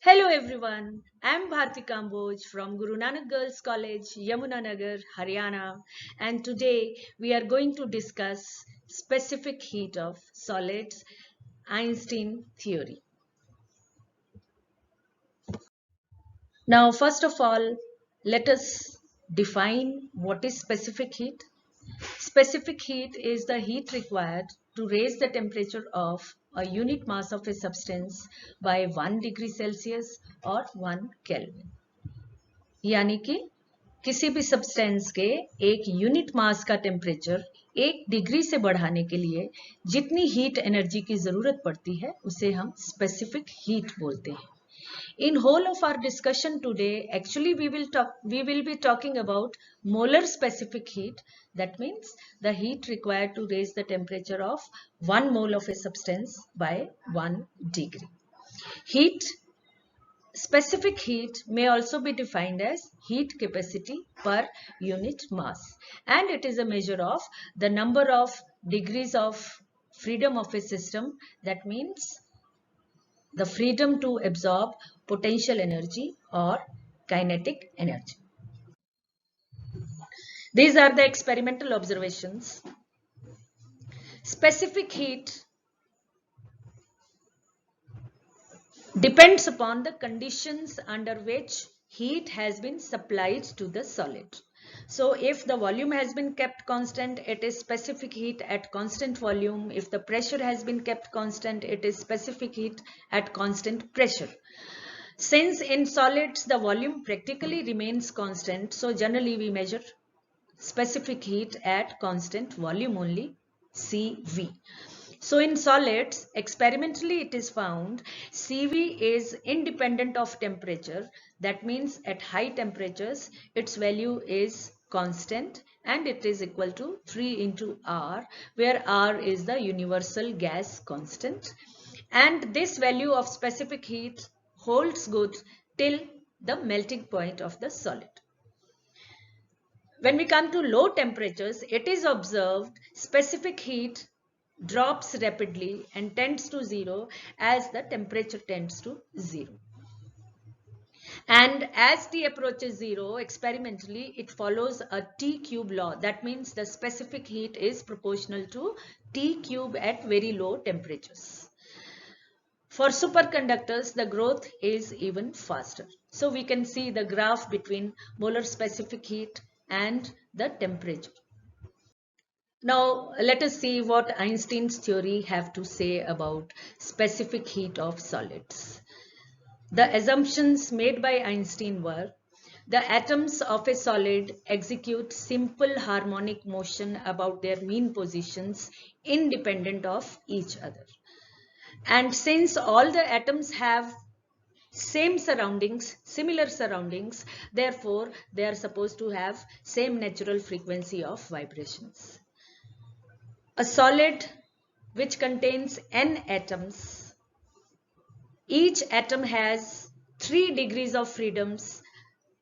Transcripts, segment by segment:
Hello everyone, I'm Bharti Kamboj from Guru Nanak Girls College, Yamunanagar, Haryana, and today we are going to discuss specific heat of solids, Einstein theory. Now, first of all, let us define what is specific heat. Specific heat is the heat required to raise the temperature of a unit mass of a substance by 1 degree Celsius or 1 Kelvin. यानी कि किसी भी substance के एक unit mass का temperature 1 degree से बढ़ाने के लिए जितनी हीट एनर्जी की जरूरत पड़ती है उसे हम स्पेसिफिक हीट बोलते हैं. In whole of our discussion today, actually we will be talking about molar specific heat. That means the heat required to raise the temperature of 1 mole of a substance by 1 degree. Heat Specific heat may also be defined as heat capacity per unit mass, and it is a measure of the number of degrees of freedom of a system. That means the freedom to absorb potential energy or kinetic energy. These are the experimental observations. Specific heat depends upon the conditions under which heat has been supplied to the solid. So if the volume has been kept constant, it is specific heat at constant volume. If the pressure has been kept constant, it is specific heat at constant pressure. Since in solids the volume practically remains constant, so generally we measure specific heat at constant volume only, CV. So in solids, experimentally it is found CV is independent of temperature. That means at high temperatures, its value is constant and it is equal to 3 into R, where R is the universal gas constant. And this value of specific heat holds good till the melting point of the solid. When we come to low temperatures, it is observed specific heat drops rapidly and tends to zero as the temperature tends to zero. And as T approaches zero, experimentally, it follows a T cube law. That means the specific heat is proportional to T cube at very low temperatures. For superconductors, the growth is even faster. So we can see the graph between molar specific heat and the temperature. Now let us see what Einstein's theory have to say about specific heat of solids. The assumptions made by Einstein were: the atoms of a solid execute simple harmonic motion about their mean positions independent of each other. And since all the atoms have same surroundings, similar surroundings, therefore they are supposed to have same natural frequency of vibrations. A solid which contains n atoms, each atom has 3 degrees of freedoms.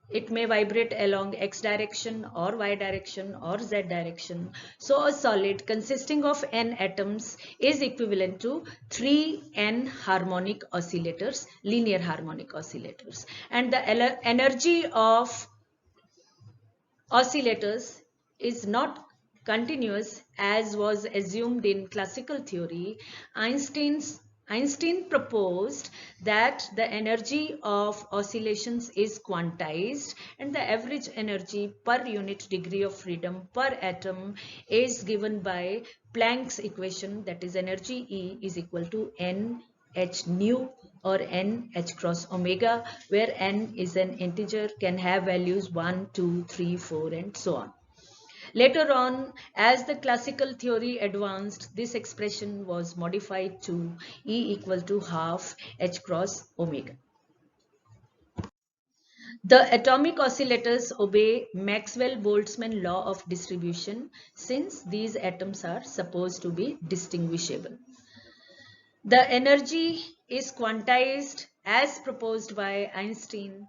It may vibrate along x direction or y direction or z direction. So a solid consisting of n atoms is equivalent to 3n harmonic oscillators, linear harmonic oscillators. And the energy of oscillators is not continuous as was assumed in classical theory. Einstein proposed that the energy of oscillations is quantized and the average energy per unit degree of freedom per atom is given by Planck's equation, that is energy E is equal to n h nu or n h cross omega, where n is an integer, can have values 1, 2, 3, 4 and so on. Later on, as the classical theory advanced, this expression was modified to E equal to half h cross omega. The atomic oscillators obey Maxwell-Boltzmann law of distribution since these atoms are supposed to be distinguishable. The energy is quantized as proposed by Einstein.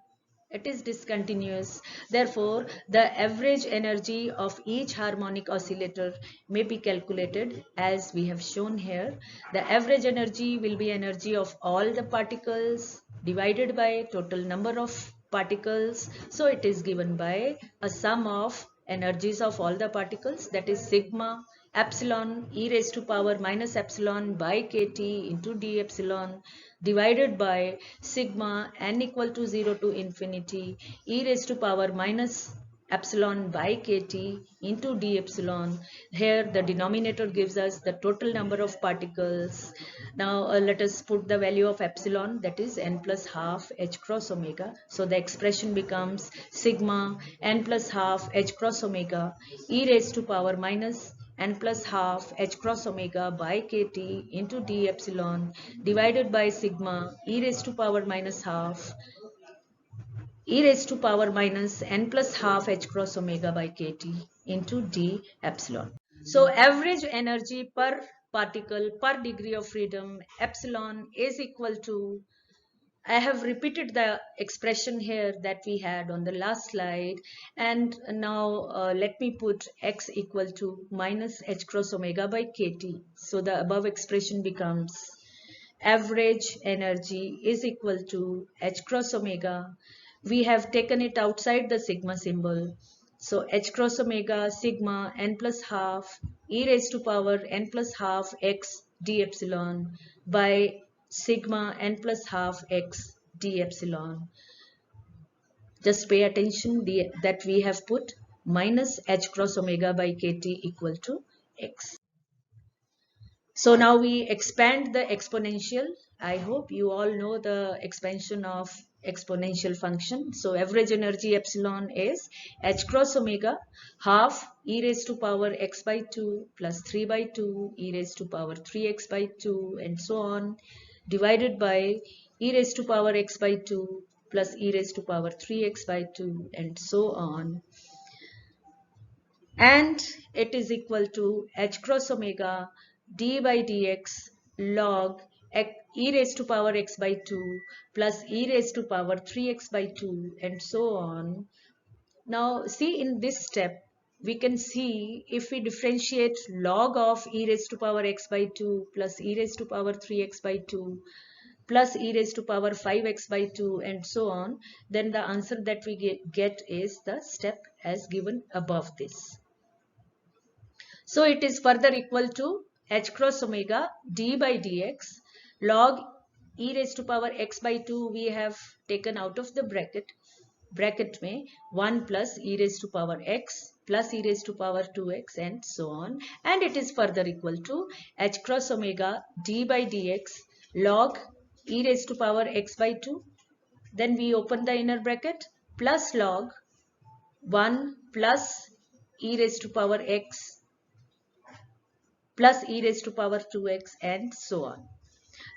It is discontinuous. Therefore, the average energy of each harmonic oscillator may be calculated as we have shown here. The average energy will be energy of all the particles divided by total number of particles. So it is given by a sum of energies of all the particles, that is sigma epsilon e raised to power minus epsilon by kt into d epsilon divided by sigma n equal to 0 to infinity e raised to power minus epsilon by kt into d epsilon. Here the denominator gives us the total number of particles. Now let us put the value of epsilon, that is n plus half h cross omega. So the expression becomes sigma n plus half h cross omega e raised to power minus n plus half h cross omega by kt into d epsilon divided by sigma e raised to power minus half e raised to power minus n plus half h cross omega by kt into d epsilon. So average energy per particle per degree of freedom epsilon is equal to, I have repeated the expression here that we had on the last slide, and now let me put x equal to minus h cross omega by kt. So the above expression becomes average energy is equal to h cross omega. We have taken it outside the sigma symbol. So h cross omega sigma n plus half e raised to power n plus half x d epsilon by sigma n plus half x d epsilon. Just pay attention that we have put minus h cross omega by kt equal to x. So now we expand the exponential. I hope you all know the expansion of exponential function. So average energy epsilon is h cross omega half e raised to power x by 2 plus 3 by 2 e raised to power 3x by 2 and so on divided by e raised to power x by 2 plus e raised to power 3x by 2 and so on. And it is equal to h cross omega d by dx log e raised to power x by 2 plus e raised to power 3x by 2 and so on. Now see, in this step we can see if we differentiate log of e raised to power x by 2 plus e raised to power 3x by 2 plus e raised to power 5x by 2 and so on, then the answer that we get is the step as given above this. So it is further equal to h cross omega d by dx log e raised to power x by 2 we have taken out of the bracket में 1 plus e raised to power x plus e raised to power 2x and so on, and it is further equal to h cross omega d by dx log e raised to power x by 2, then we open the inner bracket plus log 1 plus e raised to power x plus e raised to power 2x and so on.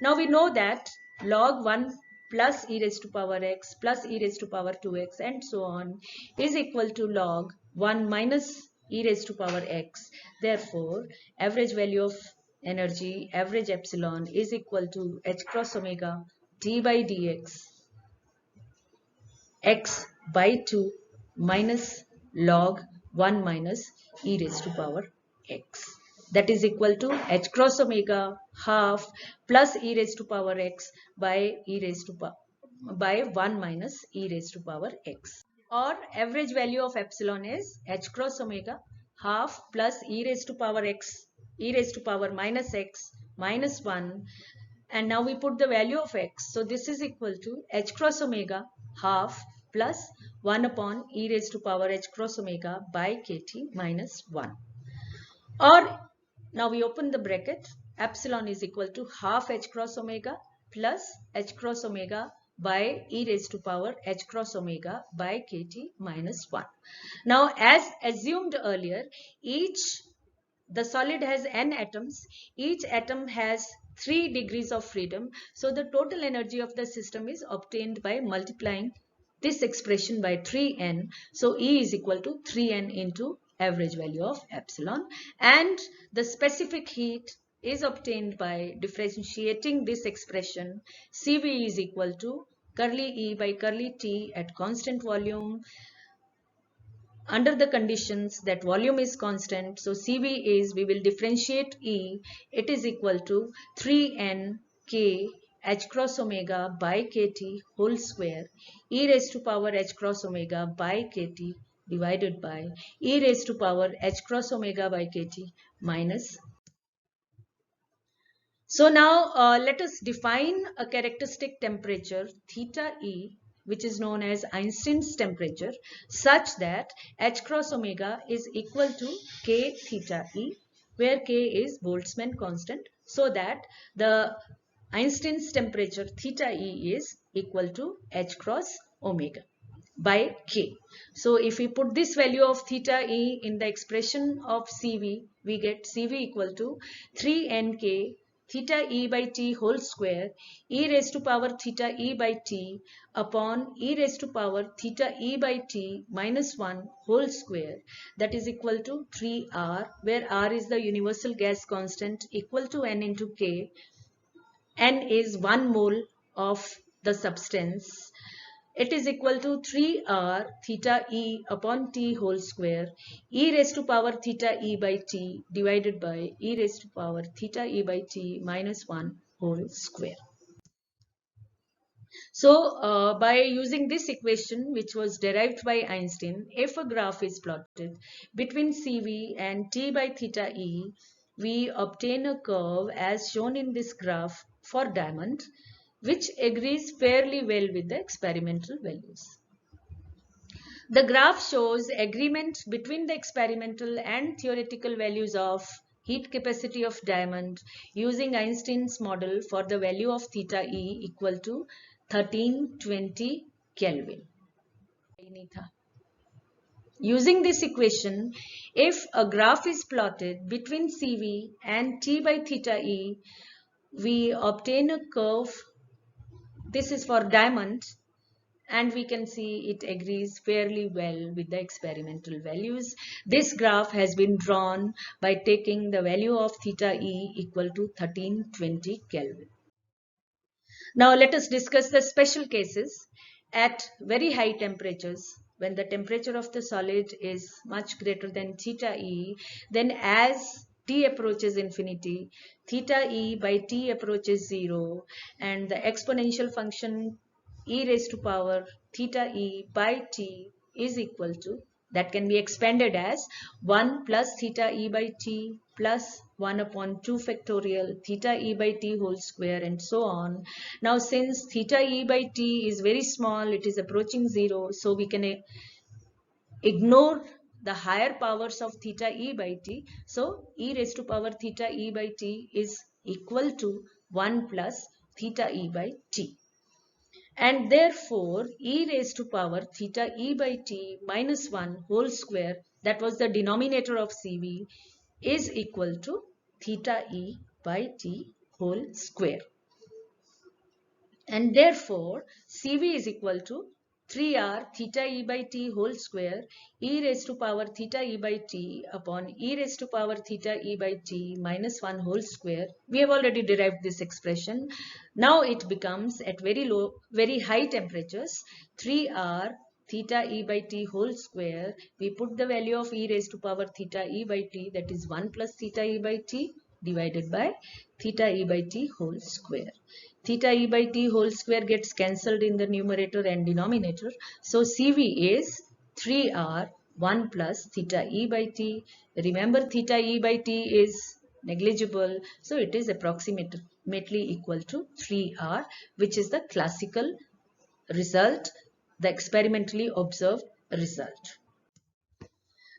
Now we know that log 1 plus e raised to power x plus e raised to power 2x and so on is equal to log 1 minus e raised to power x. Therefore, average value of energy, average epsilon, is equal to h cross omega d by dx x by 2 minus log 1 minus e raised to power x. That is equal to h cross omega half plus e raised to power x by e raised to by 1 minus e raised to power x. Or average value of epsilon is h cross omega half plus e raised to power x, e raised to power minus x minus 1, and now we put the value of x. So this is equal to h cross omega half plus 1 upon e raised to power h cross omega by kt minus 1. Or now we open the bracket, epsilon is equal to half h cross omega plus h cross omega by e raised to power h cross omega by kt minus 1. Now as assumed earlier, the solid has n atoms, each atom has 3 degrees of freedom. So the total energy of the system is obtained by multiplying this expression by 3n. So E is equal to 3n into average value of epsilon, and the specific heat is obtained by differentiating this expression. Cv is equal to curly E by curly T at constant volume under the conditions that volume is constant. So Cv is, we will differentiate E, it is equal to 3n K h cross omega by kt whole square e raised to power h cross omega by kt divided by e raised to power h cross omega by kt minus. So now let us define a characteristic temperature theta E, which is known as Einstein's temperature, such that h cross omega is equal to k theta E, where k is Boltzmann constant, so that the Einstein's temperature theta E is equal to h cross omega by k. So if we put this value of theta E in the expression of Cv, we get Cv equal to 3nk theta E by t whole square e raised to power theta E by t upon e raised to power theta E by t minus 1 whole square, that is equal to 3r, where r is the universal gas constant equal to n into k. N is 1 mole of the substance. It is equal to 3r theta E upon t whole square e raised to power theta E by t divided by e raised to power theta E by t minus 1 whole square. So by using this equation, which was derived by Einstein, if a graph is plotted between Cv and t by theta E, we obtain a curve as shown in this graph for diamond, which agrees fairly well with the experimental values. The graph shows agreement between the experimental and theoretical values of heat capacity of diamond using Einstein's model for the value of theta E equal to 1320 Kelvin. Using this equation, if a graph is plotted between Cv and t by theta E, we obtain a curve. This is for diamond, and we can see it agrees fairly well with the experimental values. This graph has been drawn by taking the value of theta E equal to 1320 Kelvin. Now let us discuss the special cases at very high temperatures. When the temperature of the solid is much greater than theta E, then as t approaches infinity, theta E by t approaches 0, and the exponential function e raised to power theta E by t is equal to, that can be expanded as 1 plus theta E by t plus 1 upon 2 factorial theta E by t whole square, and so on. Now since theta E by t is very small, it is approaching 0, so we can ignore the higher powers of theta E by t. So e raised to power theta E by t is equal to 1 plus theta E by t. And therefore e raised to power theta E by t minus 1 whole square, that was the denominator of Cv, is equal to theta E by t whole square. And therefore Cv is equal to 3r theta E by t whole square e raised to power theta E by t upon e raised to power theta E by t minus 1 whole square. We have already derived this expression. Now it becomes at very high temperatures 3r theta E by t whole square. We put the value of e raised to power theta E by t, that is 1 plus theta E by t divided by theta E by t whole square. Theta E by t whole square gets cancelled in the numerator and denominator. So Cv is 3r 1 plus theta E by t. Remember, theta E by t is negligible, so it is approximately equal to 3r, which is the classical result, the experimentally observed result.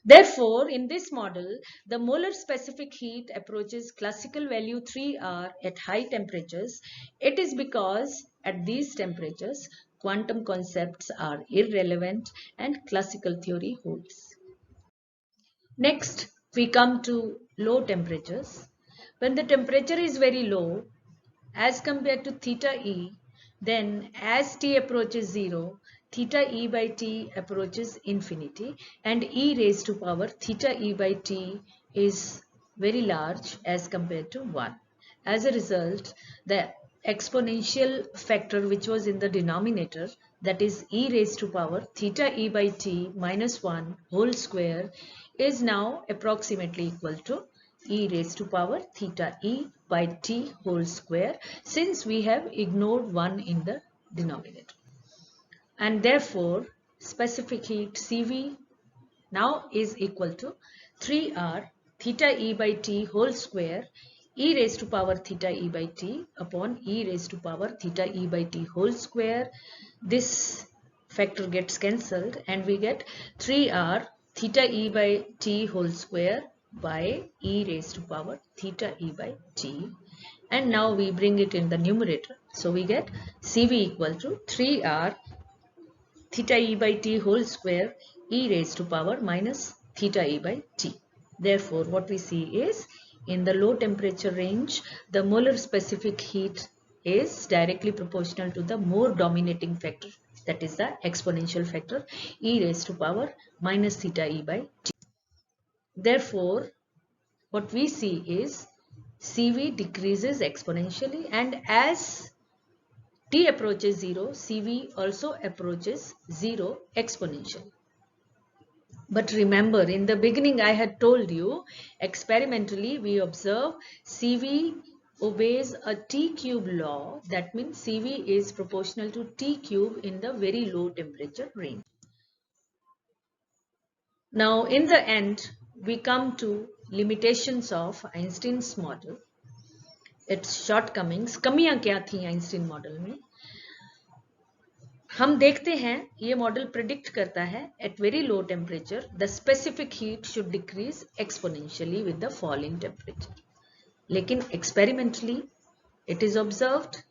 Therefore, in this model, the molar specific heat approaches classical value 3r at high temperatures. It is because at these temperatures, quantum concepts are irrelevant and classical theory holds. Next, we come to low temperatures. When the temperature is very low as compared to theta E, then as t approaches 0, theta E by t approaches infinity, and e raised to power theta E by t is very large as compared to 1. As a result, the exponential factor which was in the denominator, that is e raised to power theta E by t minus 1 whole square, is now approximately equal to e raised to power theta e by t whole square, since we have ignored 1 in the denominator. And therefore, specific heat Cv now is equal to 3r theta e by t whole square e raised to power theta e by t upon e raised to power theta e by t whole square. This factor gets cancelled and we get 3r theta e by t whole square by e raised to power theta e by t. And now we bring it in the numerator. So we get Cv equal to 3r theta e by t whole square e raised to power minus theta e by t. Therefore, what we see is in the low temperature range, the molar specific heat is directly proportional to the more dominating factor, that is the exponential factor e raised to power minus theta e by t. Therefore, what we see is Cv decreases exponentially, and as t approaches 0, Cv also approaches 0 exponentially. But remember, in the beginning I had told you, experimentally we observe Cv obeys a T cube law. That means Cv is proportional to T cube in the very low temperature range. Now in the end, we come to limitations of Einstein's model. Its shortcomings, कमियां क्या थी Einstein model में? हम देखते हैं ये model predict करता है at very low temperature the specific heat should decrease exponentially with the fall in temperature. लेकिन experimentally it is observed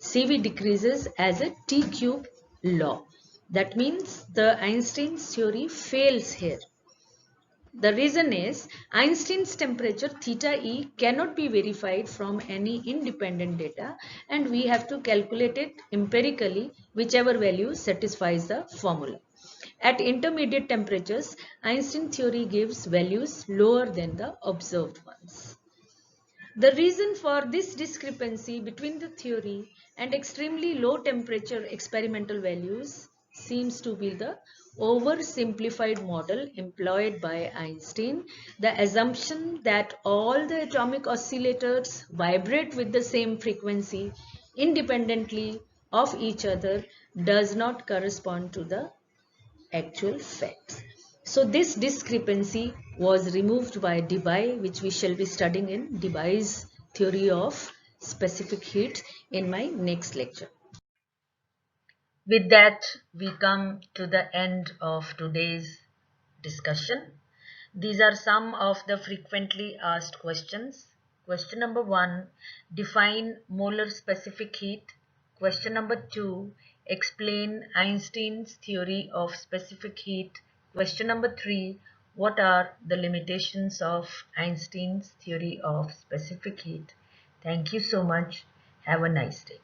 Cv decreases as a T cube law. That means the Einstein's theory fails here. The reason is Einstein's temperature theta e cannot be verified from any independent data, and we have to calculate it empirically whichever value satisfies the formula. At intermediate temperatures, Einstein theory gives values lower than the observed ones. The reason for this discrepancy between the theory and extremely low temperature experimental values seems to be the oversimplified model employed by Einstein, the assumption that all the atomic oscillators vibrate with the same frequency independently of each other does not correspond to the actual facts. So this discrepancy was removed by Debye, which we shall be studying in Debye's theory of specific heat in my next lecture. With that, we come to the end of today's discussion. These are some of the frequently asked questions. Question number 1, define molar specific heat. Question number 2, explain Einstein's theory of specific heat. Question number 3, what are the limitations of Einstein's theory of specific heat? Thank you so much. Have a nice day.